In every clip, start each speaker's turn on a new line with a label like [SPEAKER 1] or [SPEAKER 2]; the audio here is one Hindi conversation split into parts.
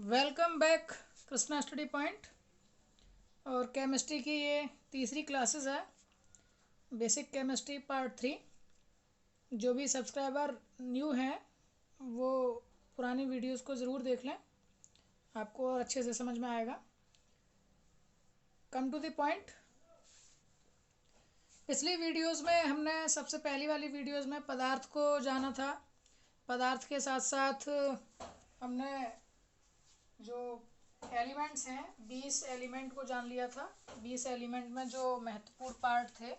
[SPEAKER 1] Welcome back Krishna study point. और केमिस्ट्री की ये तीसरी क्लासेस है, बेसिक केमिस्ट्री पार्ट 3। जो भी सब्सक्राइबर न्यू हैं वो पुरानी वीडियोस को ज़रूर देख लें, आपको और अच्छे से समझ में आएगा। Come to the point. पिछली वीडियोस में हमने सबसे पहली वाली वीडियोस में पदार्थ को जाना था। पदार्थ के साथ साथ हमने जो एलिमेंट्स हैं 20 एलिमेंट को जान लिया था। 20 एलिमेंट में जो महत्वपूर्ण पार्ट थे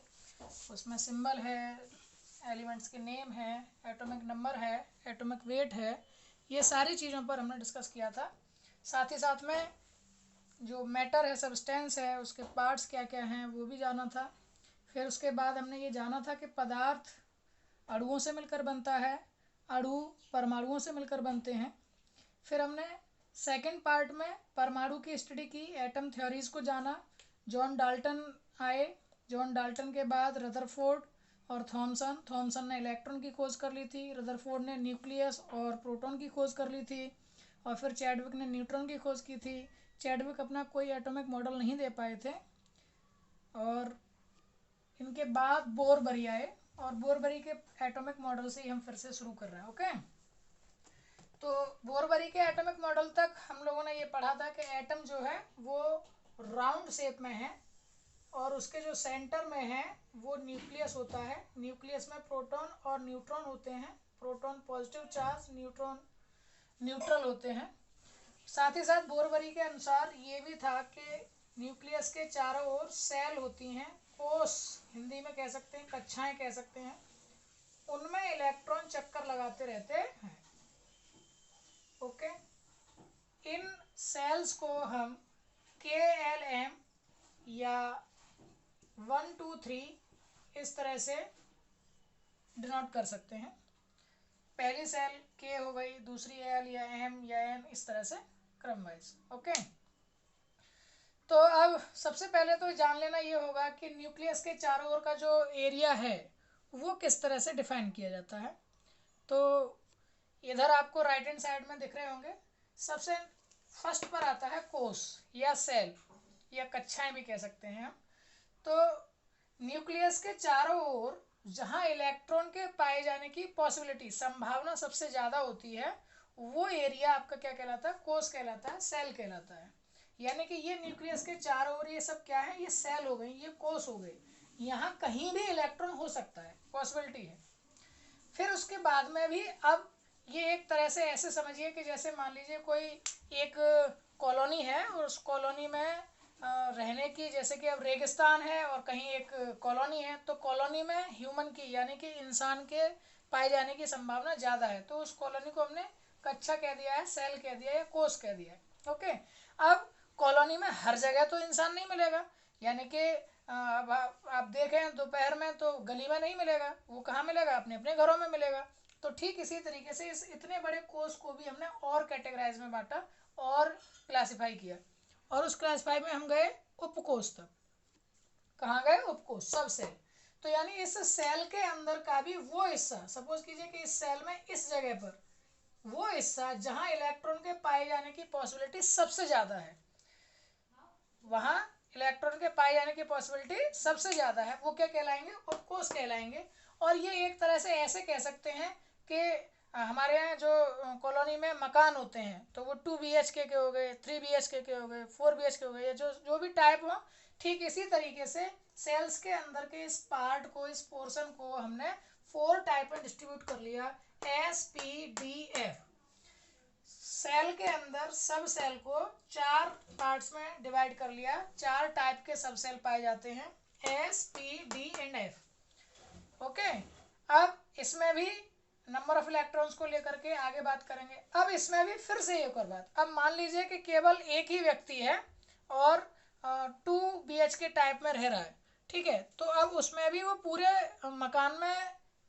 [SPEAKER 1] उसमें सिंबल है, एलिमेंट्स के नेम है, एटॉमिक नंबर है, एटॉमिक वेट है, ये सारी चीज़ों पर हमने डिस्कस किया था। साथ ही साथ में जो मैटर है, सब्सटेंस है, उसके पार्ट्स क्या क्या हैं वो भी जाना था। फिर उसके बाद हमने ये जाना था कि पदार्थ अणुओं से मिलकर बनता है, अणु परमाणुओं से मिलकर बनते हैं। फिर हमने सेकंड पार्ट में परमाणु की स्टडी की, एटम थ्योरीज को जाना। जॉन डाल्टन आए, जॉन डाल्टन के बाद रदरफोर्ड और थॉमसन ने इलेक्ट्रॉन की खोज कर ली थी, रदरफोर्ड ने न्यूक्लियस और प्रोटॉन की खोज कर ली थी, और फिर चैडविक ने न्यूट्रॉन की खोज की थी। चैडविक अपना कोई एटॉमिक मॉडल नहीं दे पाए थे। और इनके बाद बोरबरी आए, और बोरबरी के एटॉमिक मॉडल से ही हम फिर से शुरू कर रहे हैं। ओके, तो बोरबरी के एटॉमिक मॉडल तक हम लोगों ने ये पढ़ा था कि एटम जो है वो राउंड शेप में है, और उसके जो सेंटर में है वो न्यूक्लियस होता है। न्यूक्लियस में प्रोटॉन और न्यूट्रॉन होते हैं। Proton positive charge, neutron neutral होते हैं। साथ ही साथ बोरबरी के अनुसार ये भी था कि न्यूक्लियस के चारों ओर सेल होती हैं, कोष हिंदी में कह सकते हैं, कक्षाएं कह सकते हैं, उनमें इलेक्ट्रॉन चक्कर लगाते रहते हैं। ओके, इन सेल्स को हम KLM या 1 2 3 इस तरह से डिनोट कर सकते हैं। पहली सेल K हो गई, दूसरी L या M या N, इस तरह से क्रम वाइज। ओके, तो अब सबसे पहले तो जान लेना ये होगा कि न्यूक्लियस के चारों ओर का जो एरिया है वो किस तरह से डिफाइन किया जाता है। तो इधर आपको राइट हैंड साइड में दिख रहे होंगे, सबसे फर्स्ट पर आता है कोष या सेल या कक्षाएं भी कह सकते हैं हम। तो न्यूक्लियस के चारों ओर जहां इलेक्ट्रॉन के पाए जाने की पॉसिबिलिटी, संभावना सबसे ज़्यादा होती है, वो एरिया आपका क्या कहलाता है? कोष कहलाता है, सेल कहलाता है। यानी कि ये न्यूक्लियस के चारों ओर ये सब क्या है? ये सेल हो गई, ये कोष हो गई। यहाँ कहीं भी इलेक्ट्रॉन हो सकता है, पॉसिबिलिटी है। फिर उसके बाद में भी अब ये एक तरह से ऐसे समझिए कि जैसे मान लीजिए कोई एक कॉलोनी है, और उस कॉलोनी में रहने की, जैसे कि अब रेगिस्तान है और कहीं एक कॉलोनी है, तो कॉलोनी में ह्यूमन की यानी कि इंसान के पाए जाने की संभावना ज़्यादा है, तो उस कॉलोनी को हमने कक्षा कह दिया है, सेल कह दिया है, या कोष कह दिया है। ओके, अब कॉलोनी में हर जगह तो इंसान नहीं मिलेगा, यानी कि अब आप देखें दोपहर में तो गली में नहीं मिलेगा, वो कहाँ मिलेगा? अपने अपने घरों में मिलेगा। तो ठीक इसी तरीके से इस इतने बड़े कोष को भी हमने और कैटेगराइज में बांटा और क्लासिफाई किया, और उस क्लासिफाई में हम गए उपकोष तक। कहाँ गए? उपकोष, सब सेल। तो यानी इस सेल के अंदर का भी वो हिस्सा, सपोज कीजिए कि इस सेल में इस जगह पर वो हिस्सा जहां इलेक्ट्रॉन के पाए जाने की पॉसिबिलिटी सबसे ज्यादा है, वहां इलेक्ट्रॉन के पाए जाने की पॉसिबिलिटी सबसे ज़्यादा है, वो क्या कहलाएंगे? उपकोष कहलाएंगे। और ये एक तरह से ऐसे कह सकते हैं कि हमारे यहाँ जो कॉलोनी में मकान होते हैं तो वो 2 BHK के हो गए, 3 BHK के हो गए, 4 BHK हो गए, जो जो भी टाइप हो, ठीक इसी तरीके से सेल्स के अंदर के इस पार्ट को, इस पोर्शन को हमने 4 टाइप में डिस्ट्रीब्यूट कर लिया, SPDF। सेल के अंदर सब सेल को 4 पार्ट्स में डिवाइड कर लिया, 4 टाइप के सब सेल पाए जाते हैं, S, P, D and F। Okay, अब इसमें भी नंबर ऑफ इलेक्ट्रॉन्स को लेकर के आगे बात करेंगे। अब इसमें भी फिर से एक और बात, अब मान लीजिए कि केवल एक ही व्यक्ति है और 2 BHK टाइप में रह रहा है, ठीक है, तो अब उसमें भी वो पूरे मकान में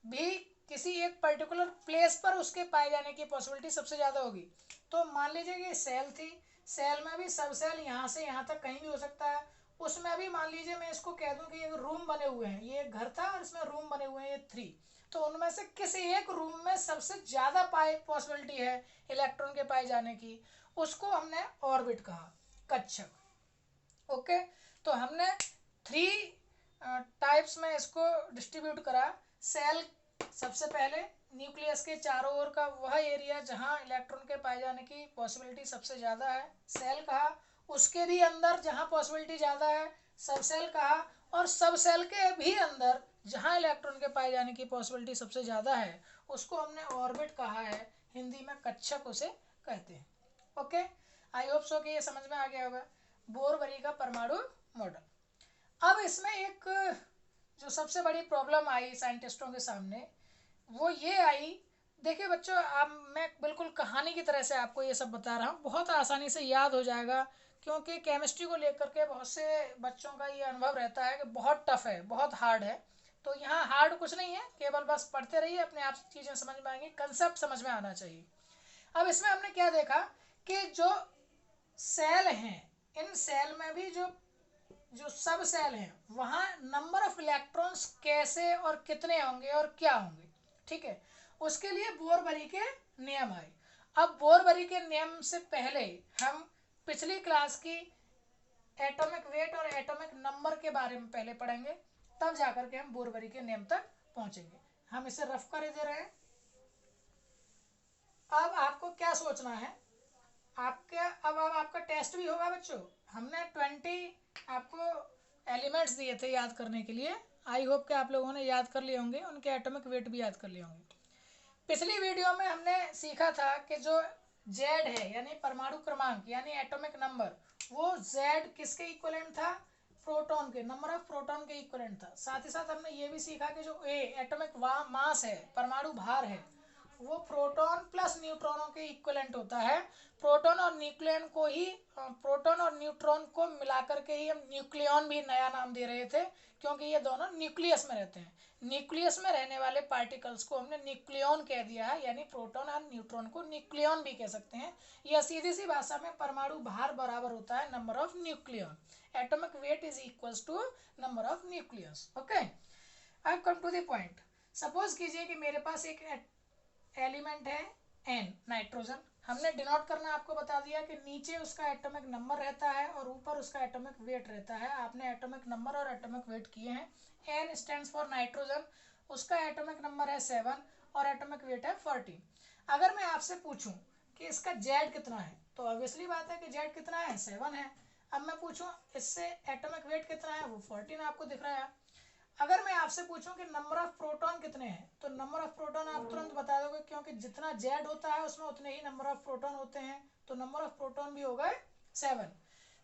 [SPEAKER 1] भी किसी एक पर्टिकुलर प्लेस पर उसके पाए जाने की पॉसिबिलिटी सबसे ज़्यादा होगी। तो मान लीजिए कि सेल थी, सेल में भी सब सेल यहाँ से यहाँ तक कहीं भी हो सकता है। उसमें भी मान लीजिए मैं इसको कह दूं कि ये रूम बने हुए हैं, ये एक घर था और इसमें रूम बने हुए हैं, ये 3। तो उनमें से किसी एक रूम में सबसे ज़्यादा पॉसिबिलिटी है इलेक्ट्रॉन के पाए जाने की, उसको हमने ऑर्बिट कहा, कक्षक। ओके, तो हमने 3 टाइप्स में इसको डिस्ट्रीब्यूट करा। सेल सबसे पहले, न्यूक्लियस के चारों ओर का वह एरिया जहां इलेक्ट्रॉन के पाए जाने की पॉसिबिलिटी सबसे ज़्यादा है, सेल कहा। उसके भी अंदर जहां पॉसिबिलिटी ज़्यादा है, सब सेल कहा। और सब सेल के भी अंदर जहां इलेक्ट्रॉन के पाए जाने की पॉसिबिलिटी सबसे ज़्यादा है, उसको हमने ऑर्बिट कहा है, हिंदी में कक्षक उसे कहते हैं। ओके, आई होप सो कि ये समझ में आ गया होगा बोर-बरी का परमाणु मॉडल। अब इसमें एक जो सबसे बड़ी प्रॉब्लम आई साइंटिस्टों के सामने, वो ये आई, देखिए बच्चों, अब मैं बिल्कुल कहानी की तरह से आपको ये सब बता रहा हूँ, बहुत आसानी से याद हो जाएगा, क्योंकि केमिस्ट्री को लेकर के बहुत से बच्चों का ये अनुभव रहता है कि बहुत टफ है, बहुत हार्ड है। तो यहाँ हार्ड कुछ नहीं है, केवल बस पढ़ते रहिए, अपने आप चीज़ें समझ में आएंगी, कंसेप्ट समझ में आना चाहिए। अब इसमें हमने क्या देखा कि जो सेल हैं, इन सेल में भी जो जो सब सेल हैं, वहाँ नंबर ऑफ इलेक्ट्रॉन्स कैसे और कितने होंगे और क्या होंगे, ठीक है। उसके लिए बोर-बरी के नियम आए। अब बोर-बरी के नियम से पहले हम पिछली क्लास की एटॉमिक वेट और एटॉमिक नंबर के बारे में पहले पढ़ेंगे, तब जाकर के हम बोर-बरी के नियम तक पहुंचेंगे। हम इसे रफ कर दे रहे हैं। अब आपको क्या सोचना है, अब आपका टेस्ट भी होगा बच्चों। हमने 20 आपको एलिमेंट्स दिए थे याद करने के लिए, आई होप कि आप लोगों ने याद कर लिए होंगे, उनके एटॉमिक वेट भी याद कर लिए होंगे। पिछली वीडियो में हमने सीखा था कि जो जेड है यानी परमाणु क्रमांक यानी एटॉमिक नंबर, वो जेड किसके इक्वलेंट था, प्रोटॉन के, नंबर ऑफ प्रोटॉन के इक्वलेंट था। साथ ही साथ हमने ये भी सीखा कि जो ए एटॉमिक मास है, परमाणु भार है, वो प्रोटॉन प्लस न्यूट्रॉनों के इक्वलेंट होता है। प्रोटॉन और न्यूक्लियन को ही प्रोटॉन और न्यूट्रॉन को मिलाकर के ही हम न्यूक्लियन भी नया नाम दे रहे थे, क्योंकि ये दोनों न्यूक्लियस में रहते हैं। न्यूक्लियस में रहने वाले पार्टिकल्स को हमने न्यूक्लियन कह दिया है, यानी प्रोटॉन और न्यूट्रॉन को न्यूक्लियन भी कह सकते हैं। यह सीधी सी भाषा में परमाणु भार बराबर होता है number of nucleon. Atomic weight is equals to number of nucleus. Okay, I come to the point. Suppose कीजिए कि मेरे पास एक एलिमेंट है एन, नाइट्रोजन। हमने डिनोट करना आपको बता दिया कि नीचे उसका एटॉमिक नंबर रहता है और ऊपर उसका एटॉमिक वेट रहता है। आपने एटॉमिक नंबर और एटॉमिक वेट किए हैं। एन स्टैंड्स फॉर नाइट्रोजन, उसका एटॉमिक नंबर है 7 और एटॉमिक वेट है 14। अगर मैं आपसे पूछूं कि इसका जेड कितना है, तो ऑब्वियसली बात है कि जेड कितना है, 7 है। अब मैं पूछूं इससे एटॉमिक वेट कितना है, वो 14 आपको दिख रहा है। अगर मैं आपसे पूछूं कि नंबर ऑफ प्रोटॉन कितने हैं, तो नंबर ऑफ प्रोटॉन आप तुरंत बता दोगे, क्योंकि जितना जेड होता है उसमें उतने ही नंबर ऑफ प्रोटॉन होते हैं, तो नंबर ऑफ प्रोटॉन भी होगा 7।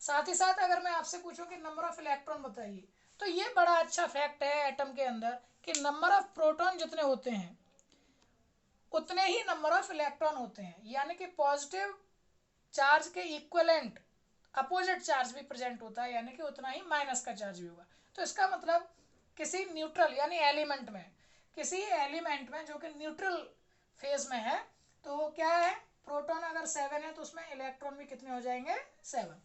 [SPEAKER 1] साथ ही साथ अगर मैं आपसे पूछूं कि नंबर ऑफ इलेक्ट्रॉन बताइए, तो ये बड़ा अच्छा फैक्ट है एटम के अंदर कि नंबर ऑफ प्रोटॉन जितने होते हैं उतने ही नंबर ऑफ इलेक्ट्रॉन होते हैं, यानी कि पॉजिटिव चार्ज के इक्वलेंट अपोजिट चार्ज भी प्रेजेंट होता है, यानी कि उतना ही माइनस का चार्ज भी होगा। तो इसका मतलब किसी न्यूट्रल यानी एलिमेंट में, किसी एलिमेंट में जो कि न्यूट्रल फेज में है, तो वो क्या है, प्रोटॉन अगर 7 है तो उसमें इलेक्ट्रॉन भी कितने हो जाएंगे, 7।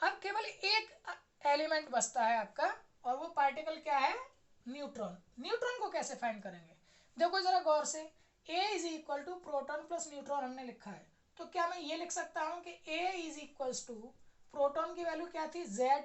[SPEAKER 1] अब केवल एक एलिमेंट बचता है आपका, और वो पार्टिकल क्या है, न्यूट्रॉन। न्यूट्रॉन को कैसे फाइंड करेंगे, देखो जरा गौर से। A is equal to proton plus neutron हमने लिखा है, तो क्या मैं ये लिख सकता हूँ कि A is equals to proton की वैल्यू क्या थी, Z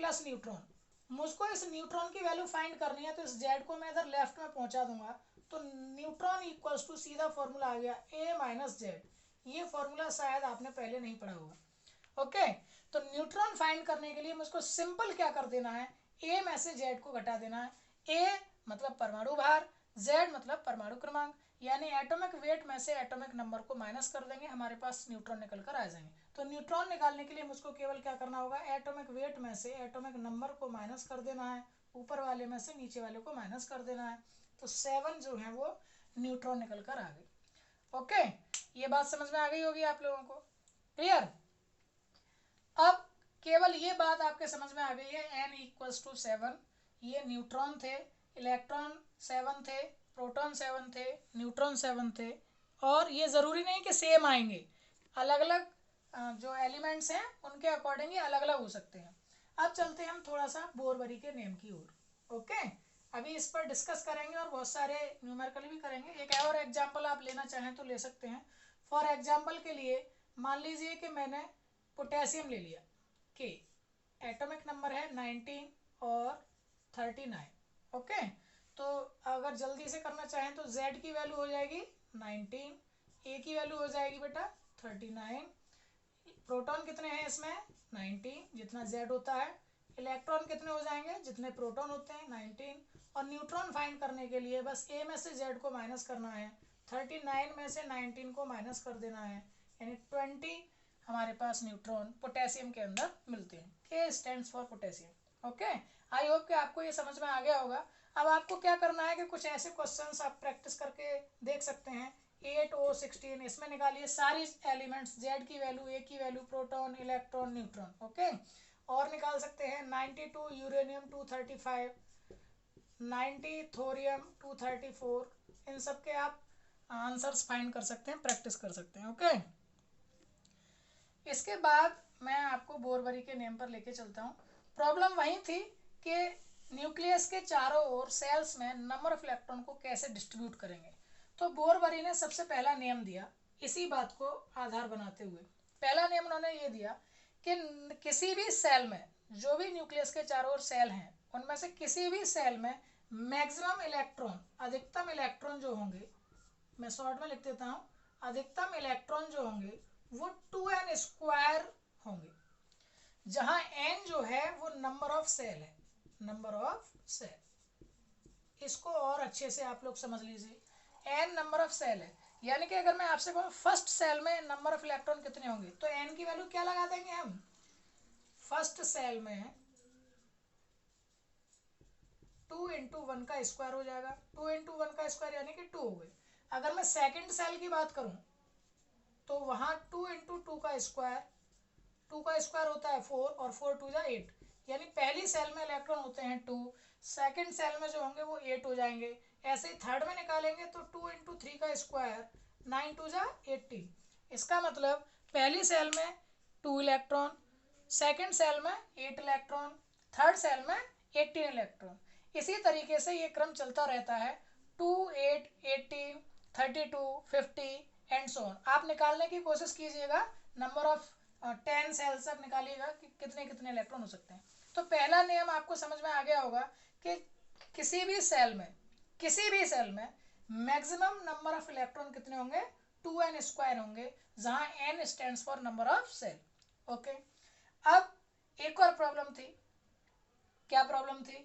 [SPEAKER 1] प्लस न्यूट्रॉन। मुझको इस न्यूट्रॉन की वैल्यू फाइंड करनी है, तो इस जेड को मैं इधर लेफ्ट में पहुंचा दूंगा, तो न्यूट्रॉन इक्वल्स टू सीधा फॉर्मूला आ गया A माइनस जेड। ये फॉर्मूला शायद आपने पहले नहीं पढ़ा होगा। ओके, तो न्यूट्रॉन फाइंड करने के लिए मुझको सिंपल क्या कर देना है, A में से जेड को घटा देना है। A मतलब परमाणु भार, जेड मतलब परमाणु क्रमांक, यानी एटॉमिक वेट में से एटॉमिक नंबर को माइनस कर देंगे, हमारे पास न्यूट्रॉन निकल कर आ जाएंगे। तो न्यूट्रॉन निकालने के लिए मुझको केवल क्या करना होगा, एटॉमिक वेट में से एटॉमिक नंबर को माइनस कर देना है, ऊपर वाले में से नीचे वाले को माइनस कर देना है। तो 7 जो है वो न्यूट्रॉन निकल कर आ गए। ओके, ये बात समझ में आ गई होगी आप लोगों को, क्लियर। अब केवल ये बात आपके समझ में आ गई है, n इक्वल्स टू 7, ये न्यूट्रॉन थे, इलेक्ट्रॉन 7 थे, प्रोटॉन 7 थे, न्यूट्रॉन 7 थे, और ये ज़रूरी नहीं कि सेम आएंगे, अलग अलग जो एलिमेंट्स हैं उनके अकॉर्डिंग ये अलग अलग हो सकते हैं। अब चलते हैं हम थोड़ा सा बोर-बरी के नियम की ओर। ओके, अभी इस पर डिस्कस करेंगे और बहुत सारे न्यूमेरिकल भी करेंगे। एक और एग्जांपल आप लेना चाहें तो ले सकते हैं। फॉर एग्जांपल के लिए मान लीजिए कि मैंने पोटेशियम ले लिया कि एटॉमिक नंबर है 19 और 39। ओके, तो अगर जल्दी से करना चाहें तो Z की वैल्यू हो जाएगी 19, A की वैल्यू हो जाएगी बेटा 39, प्रोटॉन कितने हैं इसमें 19 जितना Z होता है, इलेक्ट्रॉन कितने हो जाएंगे जितने प्रोटॉन होते हैं 19, और न्यूट्रॉन फाइंड करने के लिए बस A में से Z को माइनस करना है, 39 में से 19 को माइनस कर देना है, यानी 20 हमारे पास न्यूट्रॉन पोटेशियम के अंदर मिलते हैं। K stands for potassium. Okay, I hope कि आपको ये समझ में आ गया होगा। अब आपको क्या करना है कि कुछ ऐसे क्वेश्चंस आप प्रैक्टिस करके देख सकते हैं। 8O16 इसमें निकालिए सारी एलिमेंट्स, Z की वैल्यू, A की value, proton, electron, neutron. Okay, और निकाल सकते हैं 92 यूरेनियम 235, 90 थोरियम 234, इन सब के आप आंसर्स फाइंड कर सकते हैं, प्रैक्टिस कर सकते हैं। ओके, इसके बाद मैं आपको बोरबरी के नेम पर लेके चलता हूँ। प्रॉब्लम वही थी कि न्यूक्लियस के चारों ओर सेल्स में नंबर ऑफ इलेक्ट्रॉन को कैसे डिस्ट्रीब्यूट करेंगे। तो बोरबरी ने सबसे पहला नियम दिया इसी बात को आधार बनाते हुए। पहला नियम उन्होंने ये दिया कि किसी भी सेल में, जो भी न्यूक्लियस के चारों ओर सेल हैं, उनमें से किसी भी सेल में मैक्सिमम इलेक्ट्रॉन, अधिकतम इलेक्ट्रॉन जो होंगे, मैं शॉर्ट में लिख देता हूँ, अधिकतम इलेक्ट्रॉन जो होंगे वो 2n² होंगे, जहां n जो है वो नंबर ऑफ सेल है, नंबर ऑफ सेल। इसको और अच्छे से आप लोग समझ लीजिए, n नंबर ऑफ सेल है, यानी कि अगर मैं आपसे कहूँ फर्स्ट सेल में नंबर ऑफ इलेक्ट्रॉन कितने होंगे, तो n की वैल्यू क्या लगा देंगे हम, फर्स्ट सेल में 2 इंटू 1 का स्क्वायर हो जाएगा, 2 इंटू 1 का स्क्वायर यानी कि 2 हो गए। अगर मैं सेकेंड सेल की बात करूं तो वहां 2 इंटू 2 का स्क्वायर, 2 का स्क्वायर होता है 4 और 4 टू जा 8, यानी पहली सेल में इलेक्ट्रॉन होते हैं 2, सेकेंड सेल में जो होंगे वो 8 हो जाएंगे। ऐसे ही थर्ड में निकालेंगे तो 2 इंटू 3 का स्क्वायर 9 टू जा 18। इसका मतलब पहली सेल में 2 इलेक्ट्रॉन, सेकेंड सेल में 8 इलेक्ट्रॉन, थर्ड सेल में 18 इलेक्ट्रॉन। इसी तरीके से ये क्रम चलता रहता है, 2, 8, 18, 32, 50 एंड सो ऑन। आप निकालने की कोशिश कीजिएगा, नंबर ऑफ 10 सेल्स तक निकालिएगा कि कितने कितने इलेक्ट्रॉन हो सकते हैं। तो पहला नियम आपको समझ में आ गया होगा कि किसी भी सेल में मैक्सिमम नंबर ऑफ इलेक्ट्रॉन कितने होंगे, 2n² होंगे, जहां n stands for number of cell. Okay, अब एक और प्रॉब्लम थी। क्या प्रॉब्लम थी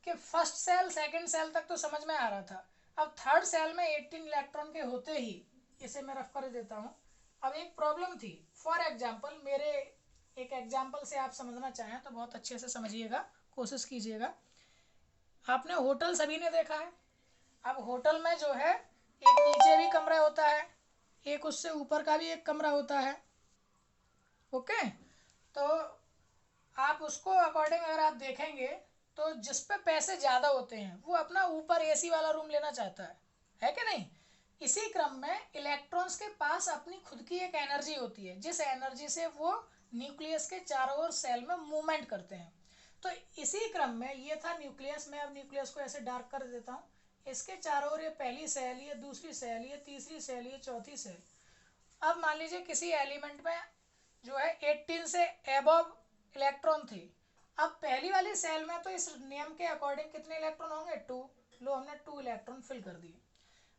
[SPEAKER 1] कि फर्स्ट सेल सेकंड सेल तक तो समझ में आ रहा था, अब थर्ड सेल में 18 इलेक्ट्रॉन के होते ही, इसे मैं रफ कर देता हूँ। अब एक प्रॉब्लम थी, फॉर एग्जांपल, मेरे एक एग्जांपल से आप समझना चाहें तो बहुत अच्छे से समझिएगा, कोशिश कीजिएगा। आपने होटल सभी ने देखा है। अब होटल में जो है एक नीचे भी कमरा होता है, एक उससे ऊपर का भी एक कमरा होता है। ओके, तो आप उसको अकॉर्डिंग अगर आप देखेंगे तो जिस पे पैसे ज़्यादा होते हैं वो अपना ऊपर एसी वाला रूम लेना चाहता है कि नहीं। इसी क्रम में इलेक्ट्रॉन्स के पास अपनी खुद की एक एनर्जी होती है, जिस एनर्जी से वो न्यूक्लियस के चारों ओर सेल में मूवमेंट करते हैं। तो इसी क्रम में ये था न्यूक्लियस। मैं अब न्यूक्लियस को ऐसे डार्क कर देता हूँ, इसके चारों ओर ये पहली सेल, ये दूसरी सेल, ये तीसरी सेल, ये चौथी सेल। अब मान लीजिए किसी एलिमेंट में जो है 18 से एबव इलेक्ट्रॉन थे। अब पहली वाली सेल में तो इस नियम के अकॉर्डिंग कितने इलेक्ट्रॉन होंगे, 2। लो, हमने 2 इलेक्ट्रॉन फिल कर दिए।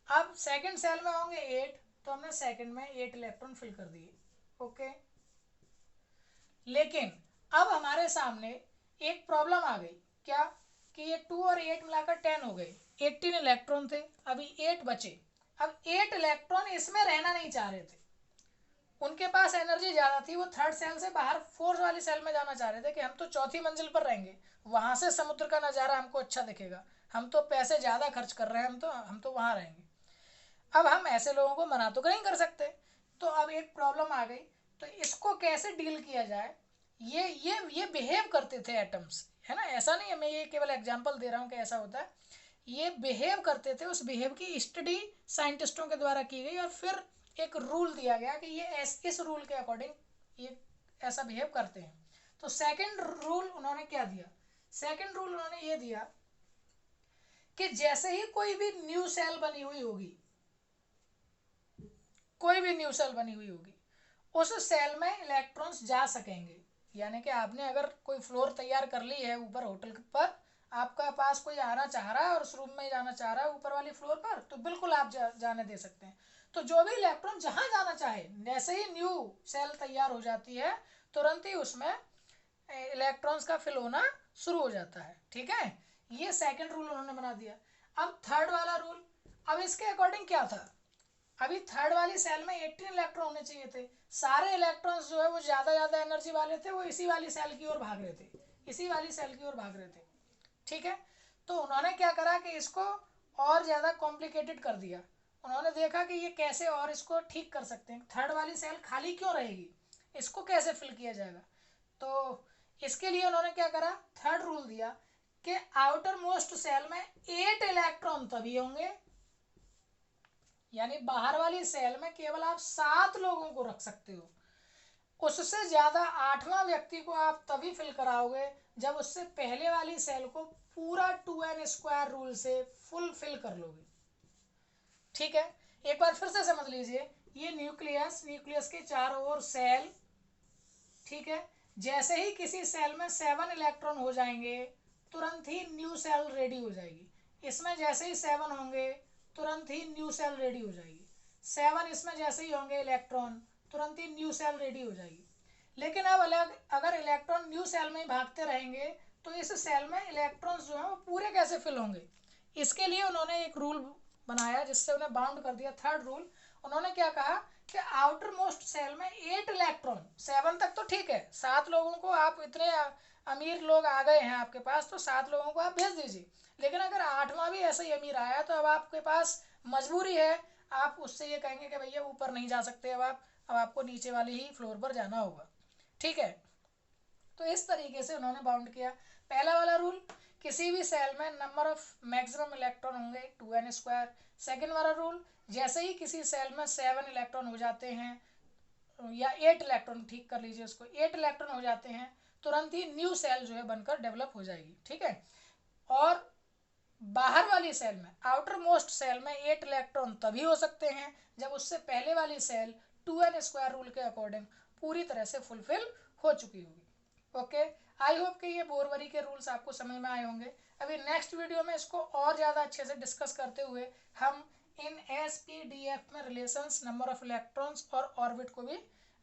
[SPEAKER 1] अब सेकंड सेल में होंगे 8, तो हमने सेकंड में 8 इलेक्ट्रॉन फिल कर दिए। ओके, लेकिन अब हमारे सामने एक प्रॉब्लम आ गई। क्या कि ये 2 और 8 मिलाकर 10 हो गए, 18 इलेक्ट्रॉन थे, अभी 8 बचे। अब 8 इलेक्ट्रॉन इसमें रहना नहीं चाह रहे थे, उनके पास एनर्जी ज़्यादा थी, वो थर्ड सेल से बाहर फोर्थ वाली सेल में जाना चाह रहे थे कि हम तो चौथी मंजिल पर रहेंगे, वहां से समुद्र का नज़ारा हमको अच्छा दिखेगा, हम तो पैसे ज़्यादा खर्च कर रहे हैं, हम तो वहां रहेंगे। अब हम ऐसे लोगों को मना तो नहीं कर सकते, तो अब एक प्रॉब्लम आ गई। तो इसको कैसे डील किया जाए। ये बिहेव करते थे एटम्स, है ना, ऐसा नहीं है, मैं ये केवल एग्जाम्पल दे रहा हूँ कि ऐसा होता है। ये बिहेव करते थे, उस बिहेव की स्टडी साइंटिस्टों के द्वारा की गई और फिर एक रूल दिया गया कि ये इस रूल के अकॉर्डिंग ये ऐसा बिहेव करते हैं। तो सेकंड रूल उन्होंने क्या दिया, सेकंड रूल उन्होंने ये दिया कि जैसे ही कोई भी न्यू सेल बनी हुई होगी, कोई भी न्यू सेल बनी हुई होगी, उस सेल में इलेक्ट्रॉन्स जा सकेंगे। यानी कि आपने अगर कोई फ्लोर तैयार कर ली है ऊपर होटल पर, आपका पास कोई आना चाह रहा है और उस रूम में जाना चाह रहा है ऊपर वाली फ्लोर पर, तो बिल्कुल आप जाने दे सकते हैं। तो जो भी इलेक्ट्रॉन जहां जाना चाहे, जैसे ही न्यू सेल तैयार हो जाती है, तुरंत ही उसमें इलेक्ट्रॉन्स का फिल होना शुरू हो जाता है। ठीक है, ये सेकंड रूल उन्होंने बना दिया। अब थर्ड वाला रूल, अब इसके अकॉर्डिंग क्या था, अभी थर्ड वाली सेल में 18 इलेक्ट्रॉन होने चाहिए थे। सारे इलेक्ट्रॉन्स जो है वो ज़्यादा एनर्जी वाले थे, वो इसी वाली सेल की ओर भाग रहे थे, इसी वाली सेल की ओर भाग रहे थे। ठीक है, तो उन्होंने क्या करा कि इसको और ज़्यादा कॉम्प्लिकेटेड कर दिया। उन्होंने देखा कि ये कैसे और इसको ठीक कर सकते हैं, थर्ड वाली सेल खाली क्यों रहेगी, इसको कैसे फिल किया जाएगा। तो इसके लिए उन्होंने क्या करा, थर्ड रूल दिया कि आउटर मोस्ट सेल में 8 इलेक्ट्रॉन तभी होंगे, यानी बाहर वाली सेल में केवल आप 7 लोगों को रख सकते हो। उससे ज्यादा 8वां व्यक्ति को आप तभी फिल कराओगे जब उससे पहले वाली सेल को पूरा 2n² रूल से फुल फिल कर लोगे। ठीक है, एक बार फिर से समझ लीजिए, ये न्यूक्लियस, न्यूक्लियस के चारों ओर सेल। ठीक है, जैसे ही किसी सेल में 7 इलेक्ट्रॉन हो जाएंगे, तुरंत ही न्यू सेल रेडी हो जाएगी। इसमें जैसे ही 7 होंगे, तुरंत ही न्यू सेल रेडी हो जाएगी। 7 इसमें जैसे ही होंगे इलेक्ट्रॉन, तुरंत ही न्यू सेल रेडी हो जाएगी। लेकिन अब अलग, अगर इलेक्ट्रॉन न्यू सेल में ही भागते रहेंगे, तो इस सेल में इलेक्ट्रॉन्स जो हैं वो पूरे कैसे फिल होंगे। इसके लिए उन्होंने एक रूल बनाया जिससे उन्हें बाउंड कर दिया। थर्ड रूल, उन्होंने क्या कहा कि आउटर मोस्ट सेल में 8 इलेक्ट्रॉन, 7 तक तो ठीक है, 7 लोगों को आप, इतने अमीर लोग आ गए हैं आपके पास, तो 7 लोगों को आप भेज दीजिए। लेकिन अगर 8वां भी ऐसा ही अमीर आया, तो अब आपके पास मजबूरी है, आप उससे ये कहेंगे कि भैया ऊपर नहीं जा सकते, अब आपको नीचे वाली ही फ्लोर पर जाना होगा। ठीक है, तो इस तरीके से उन्होंने बाउंड किया। पहला वाला रूल, किसी भी सेल में नंबर ऑफ मैक्सिमम इलेक्ट्रॉन होंगे 2n²। सेकेंड वाला रूल, जैसे ही किसी सेल में 7 इलेक्ट्रॉन हो जाते हैं, या 8 इलेक्ट्रॉन, ठीक कर लीजिए उसको, 8 इलेक्ट्रॉन हो जाते हैं, तुरंत ही न्यू सेल जो है बनकर डेवलप हो जाएगी। ठीक है, और बाहर वाली सेल में, आउटर मोस्ट सेल में 8 इलेक्ट्रॉन तभी हो सकते हैं जब उससे पहले वाली सेल 2n² रूल के अकॉर्डिंग पूरी तरह से फुलफिल हो चुकी होगी। ओके, आई होप कि ये बोरवरी के रूल्स आपको समझ में आए होंगे। अभी नेक्स्ट वीडियो में इसको और ज़्यादा अच्छे से डिस्कस करते हुए हम इन SPDF में रिलेशंस, नंबर ऑफ इलेक्ट्रॉन्स और ऑर्बिट को भी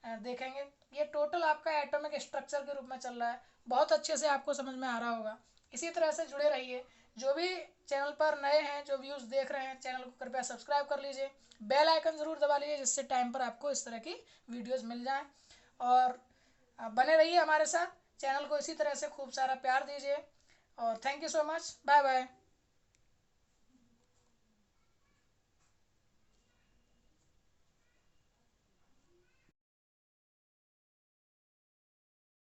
[SPEAKER 1] देखेंगे। ये टोटल आपका एटॉमिक स्ट्रक्चर के रूप में चल रहा है, बहुत अच्छे से आपको समझ में आ रहा होगा। इसी तरह से जुड़े रहिए। जो भी चैनल पर नए हैं, जो व्यूज़ देख रहे हैं, चैनल को कृपया सब्सक्राइब कर लीजिए, बेल आइकन ज़रूर दबा लीजिए, जिससे टाइम पर आपको इस तरह की वीडियोज़ मिल जाएँ। और बने रहिए हमारे साथ, चैनल को इसी तरह से खूब सारा प्यार दीजिए। और thank you so much, bye bye.